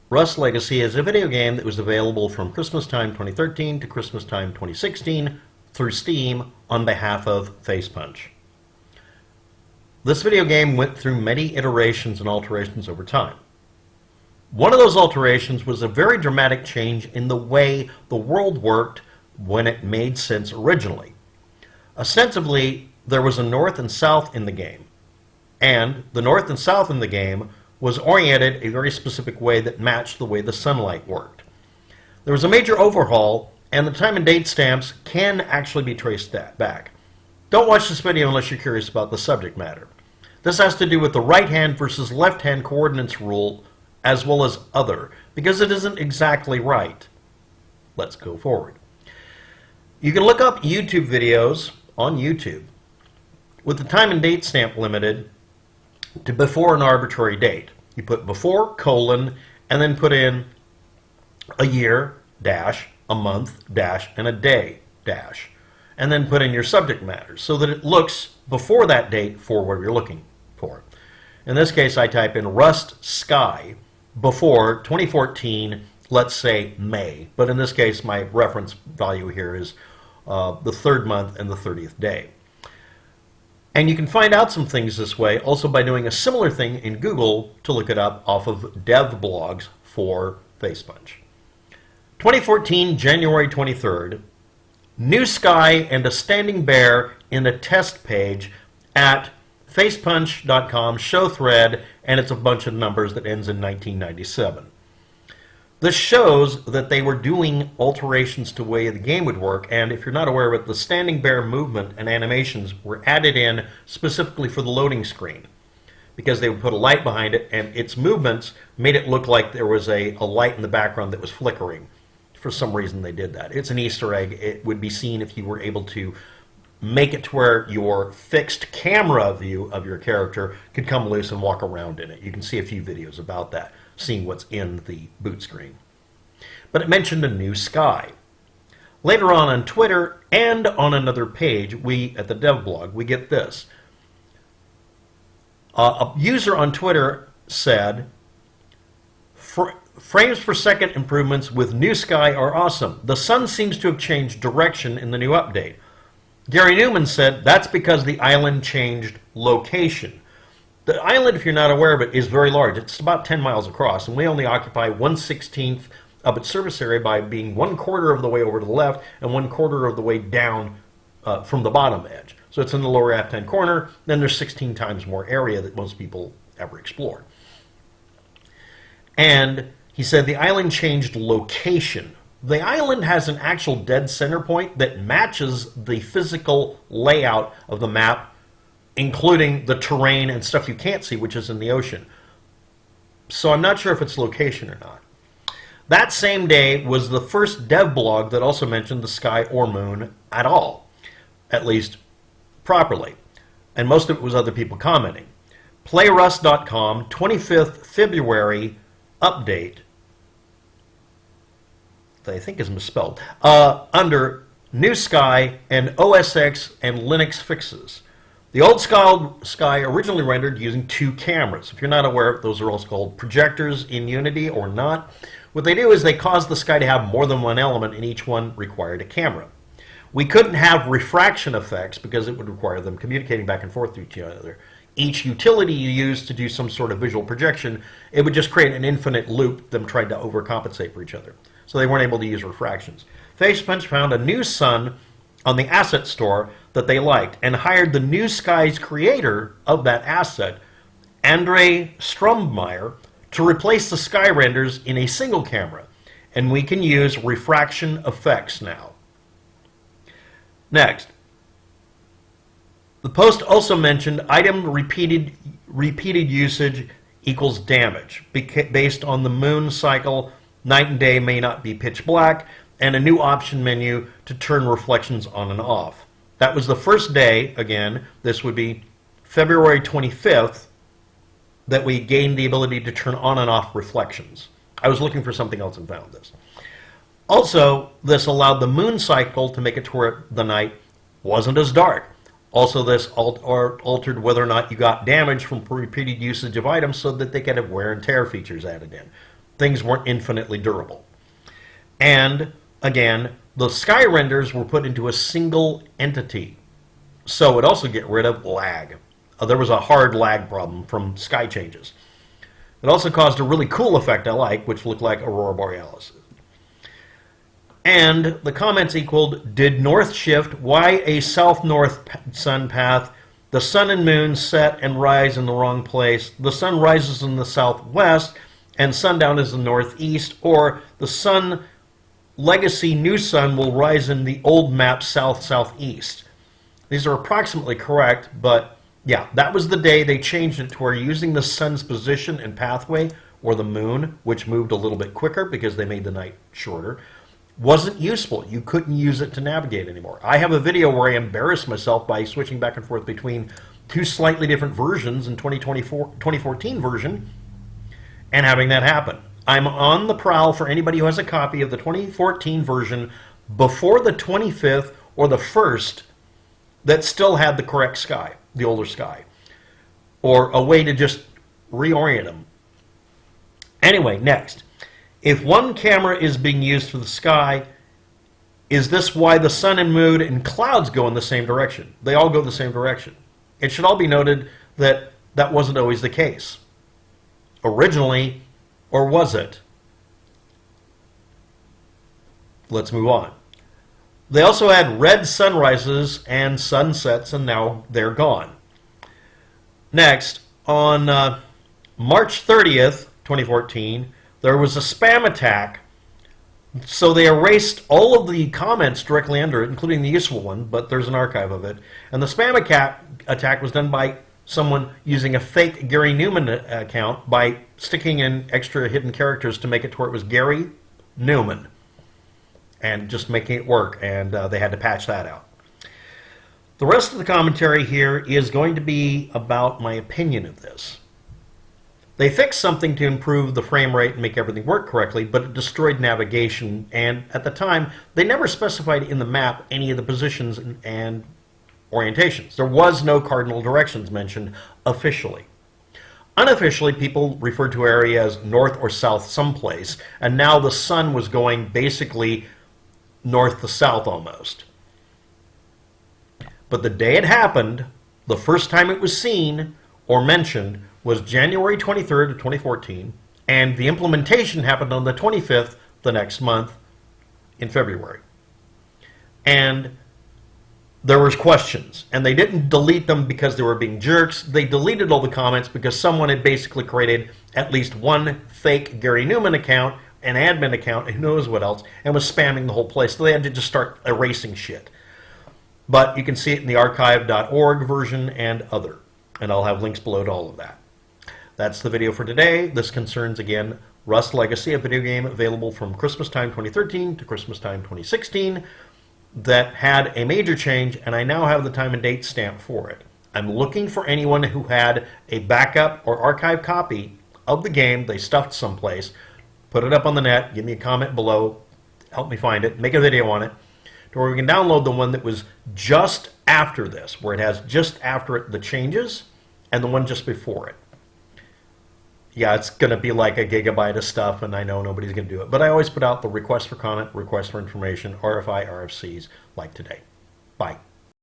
Rust Legacy is a video game that was available from Christmas time 2013 to Christmas time 2016 through Steam on behalf of facepunch. This video game went through many iterations and alterations over time. One of those alterations was a very dramatic change in the way the world worked when it made sense originally. Ostensibly, there was a north and south in the game, and the north and south in the game was oriented a very specific way that matched the way the sunlight worked. There was a major overhaul, and the time and date stamps can actually be traced back. Don't watch this video unless you're curious about the subject matter. This has to do with the right hand versus left hand coordinates rule, as well as other, because it isn't exactly right. Let's go forward. You can look up YouTube videos on YouTube with the time and date stamp limited to before an arbitrary date. You put before, colon, and then put in a year, dash, a month, dash, and a day, dash. And then put in your subject matter so that it looks before that date for what you're looking for. In this case, I type in Rust Sky before 2014, let's say May. But in this case, my reference value here is the third month and the 30th day. And you can find out some things this way also by doing a similar thing in Google to look it up off of dev blogs for facepunch. 2014, January 23rd, new sky and a standing bear in a test page at facepunch.com show thread, and it's a bunch of numbers that ends in 1997. This shows that they were doing alterations to the way the game would work, and if you're not aware of it, the standing bear movement and animations were added in specifically for the loading screen, because they would put a light behind it, and its movements made it look like there was a light in the background that was flickering. For some reason they did that. It's an Easter egg. It would be seen if you were able to make it to where your fixed camera view of your character could come loose and walk around in it. You can see a few videos about that, seeing what's in the boot screen. But it mentioned a new sky. Later on Twitter and on another page, at the dev blog, we get this. A user on Twitter said, frames per second improvements with new sky are awesome. The sun seems to have changed direction in the new update. Garrynewman said that's because the island changed location. The island, if you're not aware of it, is very large. It's about 10 miles across, and we only occupy 1/16 of its surface area by being 1/4 of the way over to the left and 1/4 of the way down from the bottom edge. So it's in the lower left-hand corner. Then there's 16 times more area that most people ever explore. And he said the island changed location. The island has an actual dead center point that matches the physical layout of the map, including the terrain and stuff you can't see, which is in the ocean. So I'm not sure if it's location or not. That same day was the first dev blog that also mentioned the sky or moon at all, at least properly. And most of it was other people commenting. Playrust.com, 25th February update, that I think is misspelled, under New Sky and OSX and Linux Fixes. The old sky originally rendered using 2 cameras. If you're not aware, those are also called projectors in Unity or not. What they do is they cause the sky to have more than one element, and each one required a camera. We couldn't have refraction effects because it would require them communicating back and forth to each other. Each utility you use to do some sort of visual projection, it would just create an infinite loop, them trying to overcompensate for each other. So they weren't able to use refractions. facepunch found a new sun on the asset store that they liked and hired the new sky's creator of that asset, André Straubmeier, to replace the sky renders in a single camera. And we can use refraction effects now. Next. The post also mentioned item repeated usage equals damage. Based on the moon cycle, night and day may not be pitch black, and a new option menu to turn reflections on and off. That was the first day, again, this would be February 25th, that we gained the ability to turn on and off reflections. I was looking for something else and found this. Also, this allowed the moon cycle to make it to where the night wasn't as dark. Also, this altered whether or not you got damage from repeated usage of items so that they could have wear and tear features added in. things weren't infinitely durable. And again, the sky renders were put into a single entity, so it also get rid of lag. There was a hard lag problem from sky changes. It also caused a really cool effect I like, which looked like Aurora Borealis. And the comments equaled, did north shift, why a south-north sun path? The sun and moon set and rise in the wrong place. The sun rises in the southwest and sundown is the northeast, or the sun legacy new sun will rise in the old map south-southeast. These are approximately correct, but yeah, that was the day they changed it to where using the sun's position and pathway, or the moon, which moved a little bit quicker because they made the night shorter, wasn't useful. You couldn't use it to navigate anymore. I have a video where I embarrassed myself by switching back and forth between two slightly different versions in 2014 version and having that happen. I'm on the prowl for anybody who has a copy of the 2014 version before the 25th or the 1st that still had the correct sky, the older sky, or a way to just reorient them. Anyway, next. If one camera is being used for the sky, is this why the sun and moon and clouds go in the same direction? They all go the same direction. It should all be noted that that wasn't always the case. Originally, or was it? Let's move on. They also had red sunrises and sunsets, and now they're gone. Next, on March 30th, 2014, there was a spam attack, so they erased all of the comments directly under it, including the useful one, but there's an archive of it. And the spam attack was done by someone using a fake Gary Newman account by sticking in extra hidden characters to make it to where it was Gary Newman, and just making it work, and they had to patch that out. The rest of the commentary here is going to be about my opinion of this. They fixed something to improve the frame rate and make everything work correctly, but it destroyed navigation, and at the time, they never specified in the map any of the positions and orientations. There was no cardinal directions mentioned officially. Unofficially, people referred to area as north or south someplace, and now the sun was going basically north to south almost. But the day it happened, the first time it was seen or mentioned, was January 23rd of 2014, and the implementation happened on the 25th the next month in February. And there was questions, and they didn't delete them because they were being jerks. They deleted all the comments because someone had basically created at least one fake Gary Newman account, an admin account, and who knows what else, and was spamming the whole place. So they had to just start erasing shit. But you can see it in the archive.org version and other, and I'll have links below to all of that. That's the video for today. This concerns, again, Rust Legacy, a video game available from Christmas time 2013 to Christmas time 2016 that had a major change, and I now have the time and date stamp for it. I'm looking for anyone who had a backup or archive copy of the game they stuffed someplace. Put it up on the net, give me a comment below, help me find it, make a video on it, to where we can download the one that was just after this, where it has just after it the changes, and the one just before it. Yeah, it's going to be like a gigabyte of stuff, and I know nobody's going to do it. But I always put out the request for comment, request for information, RFI, RFCs, like today. Bye.